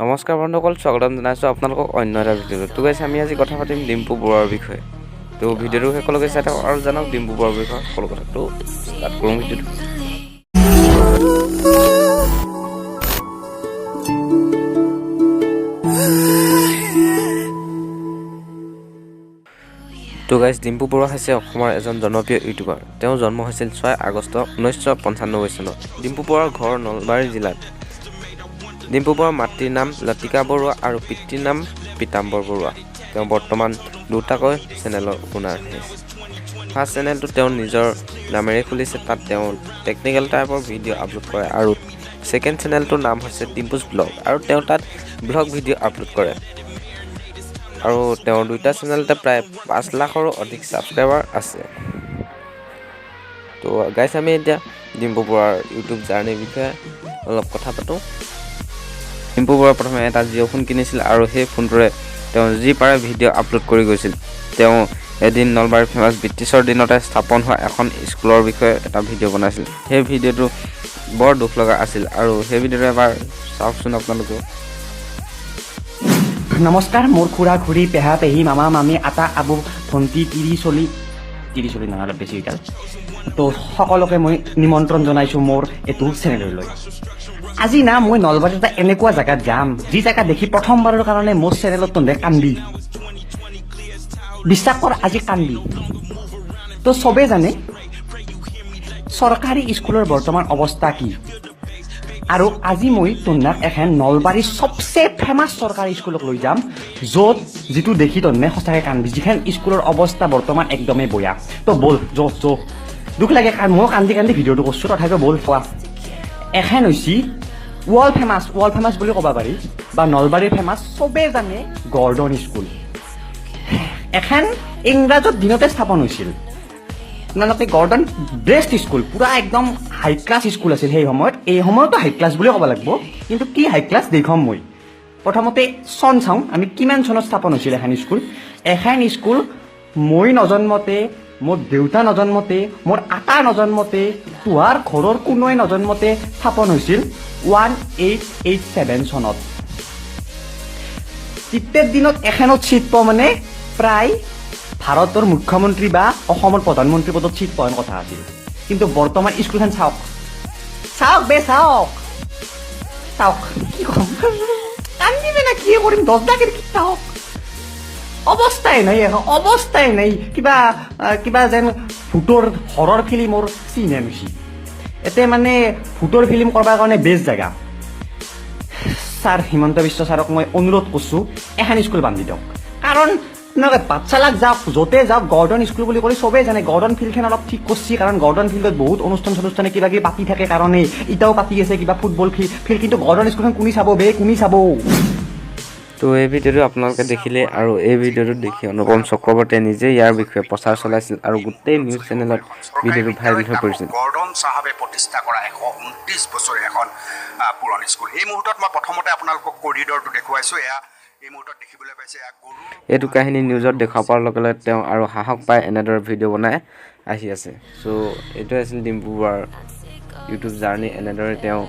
নমস্কাৰ বন্ধুসকল, স্বাগতম জনাইছোঁ আপোনালোকক অন্য এটা ভিডিঅ'ত। তো গাইছ আমি আজি কথা পাতিম ডিম্পুবৰুৱাৰ বিষয়ে। তো ভিডিঅ'টো শেষলৈকে চাই থাকক আৰু জানক ডিম্পুবৰুৱাৰ বিষয়ে সকলো কথা। তো ষ্টাৰ্ট কৰোঁ ভিডিঅ'টো। তো গাইছ ডিম্পুবৰুৱা হৈছে অসমৰ এজন জনপ্ৰিয় ইউটিউবাৰ। তেওঁৰ জন্ম হৈছিল 6 আগষ্ট 1995 চনত। ডিম্পুবৰুৱাৰ ঘৰ নলবাৰী জিলাত। ডিম্পুবৰুৱাৰ মাতৃৰ নাম লতিকা বৰুৱা আৰু পিতৃৰ নাম পীতাম্বৰ বৰুৱা। তেওঁ বৰ্তমান দুটাকৈ চেনেলৰ ওনাৰ হৈছে। ফাৰ্ষ্ট চেনেলটো তেওঁ নিজৰ নামেৰে খুলিছে, তাত তেওঁ টেকনিকেল টাইপৰ ভিডিঅ' আপলোড কৰে, আৰু ছেকেণ্ড চেনেলটোৰ নাম হৈছে ডিম্পুজ ব্লগ, আৰু তেওঁ তাত ব্লগ ভিডিঅ' আপলোড কৰে। আৰু তেওঁৰ দুটা চেনেলতে প্ৰায় 5 লাখৰো অধিক ছাবস্ক্ৰাইবাৰ আছে। তো গাইছ আমি এতিয়া ডিম্পুবৰুৱাৰ ইউটিউব জাৰ্ণিৰ বিষয়ে অলপ কথা পাতোঁ। ডিম্পুবৰুৱাই প্ৰথমে এটা জিঅ' ফোন কিনিছিল, আৰু সেই ফোনটোৰে তেওঁ যি পাৰে ভিডিঅ' আপলোড কৰি গৈছিল। তেওঁ এদিন নলবাৰীৰ ফেমাছ ব্ৰিটিছৰ দিনতে স্থাপন হোৱা এখন স্কুলৰ বিষয়ে এটা ভিডিঅ' বনাইছিল। সেই ভিডিঅ'টো বৰ দুখ লগা আছিল, আৰু সেই ভিডিঅ'টো এবাৰ চাওকচোন আপোনালোকেও। নমস্কাৰ, মোৰ খুৰা খুৰী, পেহা পেহী, মামা মামী, আটা আবু, ভণ্টি, তিৰি চলি নহয়, অলপ বেছি বিকাল। তো সকলোকে মই নিমন্ত্ৰণ জনাইছোঁ মোৰ এইটো চেনেললৈ। আজি না মই নলবাৰীত এটা এনেকুৱা জেগাত যাম, যি জেগা দেখি প্ৰথমবাৰৰ কাৰণে মোৰ চেনেলত তহঁতে কান্দি বিশ্বাস কৰ, আজি কান্দি। তো চবেই জানে চৰকাৰী স্কুলৰ বৰ্তমান অৱস্থা কি, আৰু আজি মই তোমাক এখন নলবাৰীৰ চবচে ফেমাছ চৰকাৰী স্কুলক লৈ যাম, য'ত যিটো দেখি তহঁতে সঁচাকৈ কান্দি, যিখন স্কুলৰ অৱস্থা বৰ্তমান একদমেই বেয়া। তো ব'ল দুখ লাগে, মই কান্দি কান্দি ভিডিঅ'টো কৰিছোঁ, তথাপিও ব'ল কোৱা। এখন হৈছে ৱৰ্ল্ড ফেমাছ বুলি ক'ব পাৰি, বা নলবাৰীৰ ফেমাছ চবেই জানে গৰ্ডন স্কুল। এখন ইংৰাজৰ দিনতে স্থাপন হৈছিল। আপোনালোকে গৰ্ডন বেষ্ট স্কুল, পুৰা একদম হাই ক্লাছ স্কুল আছিল সেই সময়ত। এই সময়তো হাই ক্লাছ বুলিয়ে ক'ব লাগিব, কিন্তু কি হাই ক্লাছ দেখুৱাম মই। প্ৰথমতে চন চাওঁ আমি কিমান চনত স্থাপন হৈছিল এখন স্কুল। এখন স্কুল মই নজন্মতে, মোৰ দেউতা নজন্মতে, মোৰ আটা নজন্মতে, তোহাৰ ঘৰৰ কোনোৱে নজন্মতে স্থাপন হৈছিল 1887 চনত। তেতিয়াৰ দিনত এখনত চিট পোৱা মানে প্ৰায় ভাৰতৰ মুখ্যমন্ত্ৰী বা অসমৰ প্ৰধানমন্ত্ৰী পদত চিট পোৱাৰ কথা আছিল। কিন্তু বৰ্তমান স্কুলখন চাওক কি ক'ম, কান্দিবে না কি কৰিম, 10 লাখেৰ কি চাওক, অৱস্থাই নাই। কিবা যেন ভূতৰ হৰৰ ফিল্মৰ চিনে হৈছি। এতে মানে ভূতৰ ফিল্ম কৰাৰ কাৰণে বেষ্ট জেগা। ছাৰ হিমন্ত বিশ্ব ছাৰক মই অনুৰোধ কৰিছোঁ, এখন স্কুল বান্ধি দিয়ক। কাৰণ বাচ্চালাক যাওক, য'তে যাওক গৰ্ডন স্কুল বুলি কৰি চবেই জানে। গৰ্ডন ফিল্ডখন অলপ ঠিক কৰিছে, কাৰণ গৰ্ডন ফিল্ডত বহুত অনুষ্ঠানে কিবা কিবি পাতি থাকে কাৰণে এতিয়াও পাতি আছে, কিবা ফুটবল ফিল্ড। কিন্তু গৰ্ডন স্কুলখন কোনি চাব। তো এই ভিডিঅ'টো আপোনালোকে দেখিলে, আৰু এই ভিডিঅ'টো দেখি অনুপম চক্ৰৱৰ্তীয়ে নিজে ইয়াৰ বিষয়ে প্ৰচাৰ চলাইছিল, আৰু গোটেই নিউজ চেনেলত ভিডিঅ'টো ভাইৰেল হৈ পৰিছিল। গৰ্ডন চাহাবে প্ৰতিষ্ঠা কৰা 129 বছৰীয়া এখন পুৰণি স্কুল। এই মুহূৰ্তত মই প্ৰথমতে আপোনালোকক কৰিডৰটো দেখুৱাইছোঁ। এই মুহূৰ্তত দেখিবলৈ পাইছে এইটো কাহিনী নিউজত দেখুওৱা পোৱাৰ লগে লগে তেওঁ আৰু সাহস পাই এনেদৰে ভিডিঅ' বনাই আহি আছে। চ' এইটোৱে আছিল ডিম্পুবৰুৱাৰ ইউটিউব জাৰ্ণি। এনেদৰে তেওঁ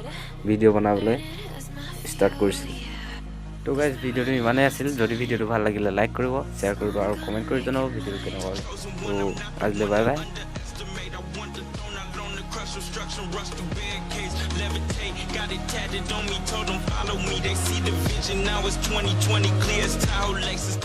ভিডিঅ' বনাবলৈ ষ্টাৰ্ট কৰিছিল। তো গাইজ ভিডিঅ'টো ইমানেই আছিল। যদি ভিডিঅ'টো ভাল লাগিলে লাইক কৰিব, শ্বেয়াৰ কৰিব, আৰু কমেণ্ট কৰি জনাব ভিডিঅ'টো কেনেকুৱা হ'ল। তো আজিলৈ bye bye. Construction rush to barricades, levitate, got it tatted on me, told them follow me, they see the vision, now it's 2020, clear as Tahoe Lexus.